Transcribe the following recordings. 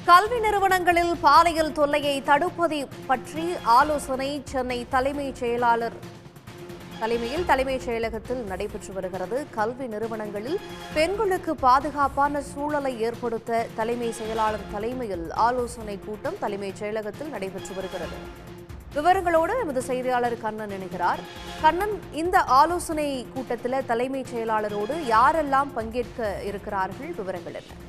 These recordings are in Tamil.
கல்வி நிறுவனங்களில் பாலியல் தொல்லையை தடுப்பது பற்றி ஆலோசனை சென்னை தலைமைச் செயலாளர் தலைமையில் தலைமைச் செயலகத்தில் நடைபெற்று வருகிறது. கல்வி நிறுவனங்களில் பெண்களுக்கு பாதுகாப்பான சூழலை ஏற்படுத்த தலைமை செயலாளர் தலைமையில் ஆலோசனை கூட்டம் தலைமைச் செயலகத்தில் நடைபெற்று வருகிறது. விவரங்களோடு எமது செய்தியாளர் கண்ணன் இணைகிறார். கண்ணன், இந்த ஆலோசனை கூட்டத்தில் தலைமைச் செயலாளரோடு யாரெல்லாம் பங்கேற்க இருக்கிறார்கள்? விவரங்கள் என்ன?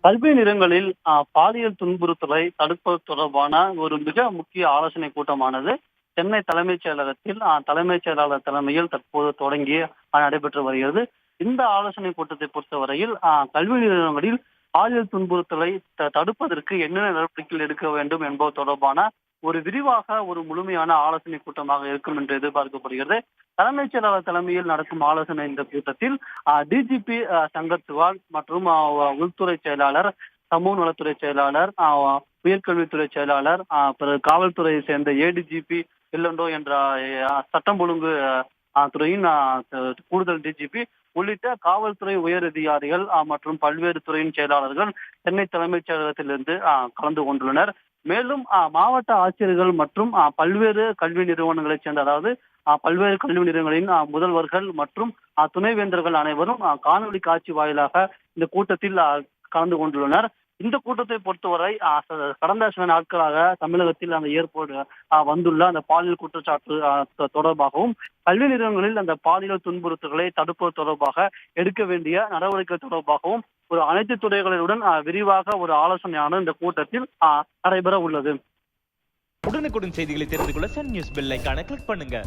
கல்வி நிறுவனங்களில் பாலியல் துன்புறுத்தலை தடுப்பது தொடர்பான ஒரு மிக முக்கிய ஆலோசனை கூட்டமானது சென்னை தலைமைச் செயலகத்தில் தலைமைச் செயலாளர் தலைமையில் தற்போது தொடங்கி நடைபெற்று வருகிறது. இந்த ஆலோசனை கூட்டத்தை பொறுத்தவரையில் கல்வி நிறுவனங்களில் பாலியல் துன்புறுத்தலை தடுப்பதற்கு என்னென்ன நடவடிக்கைகள் எடுக்க வேண்டும் என்பது தொடர்பான ஒரு விரிவாக ஒரு முழுமையான ஆலோசனை கூட்டமாக இருக்கும் என்று எதிர்பார்க்கப்படுகிறது. தலைமைச் செயலாளர் தலைமையில் நடக்கும் ஆலோசனை இந்த கூட்டத்தில் டிஜிபி சங்கத்துவால் மற்றும் உள்துறை செயலாளர், சமூக நலத்துறை செயலாளர், உயர்கல்வித்துறை செயலாளர், காவல்துறையை சேர்ந்த ஏடிஜிபி இல்லண்டோ என்ற சட்டம் ஒழுங்கு துறையின் கூடுதல் டிஜிபி உள்ளிட்ட காவல்துறை உயர் அதிகாரிகள் மற்றும் பல்வேறு துறையின் செயலாளர்கள் சென்னை தலைமைச் செயலகத்திலிருந்து கலந்து கொண்டுள்ளனர். மேலும் மாவட்ட ஆட்சியர்கள் மற்றும் பல்வேறு கல்வி நிறுவனங்களைச் சேர்ந்த, அதாவது பல்வேறு கல்வி நிறுவனங்களின் முதல்வர்கள் மற்றும் துணைவேந்தர்கள் அனைவரும் காணொலி காட்சி வாயிலாக இந்த கூட்டத்தில் கலந்து கொண்டுள்ளனர். இந்த கூட்டத்தை பொறுத்தவரை கடந்த சில நாட்களாக தமிழகத்தில் அந்த ஏற்போடு வந்துள்ள அந்த பாலியல் குற்றச்சாட்டு தொடர்பாகவும் கல்வி நிறுவனங்களில் அந்த பாலியல் துன்புறுத்தல்களை தடுப்பது தொடர்பாக எடுக்க வேண்டிய நடவடிக்கை தொடர்பாகவும் ஒரு அனைத்து துறைகளுடன் விரிவாக ஒரு ஆலோசனையான இந்த கூட்டத்தில் நடைபெற உள்ளது. உடனுக்குடன் செய்திகளை தெரிந்து கொள்ள சன் நியூஸ் பெல் ஐகானை கிளிக் பண்ணுங்க.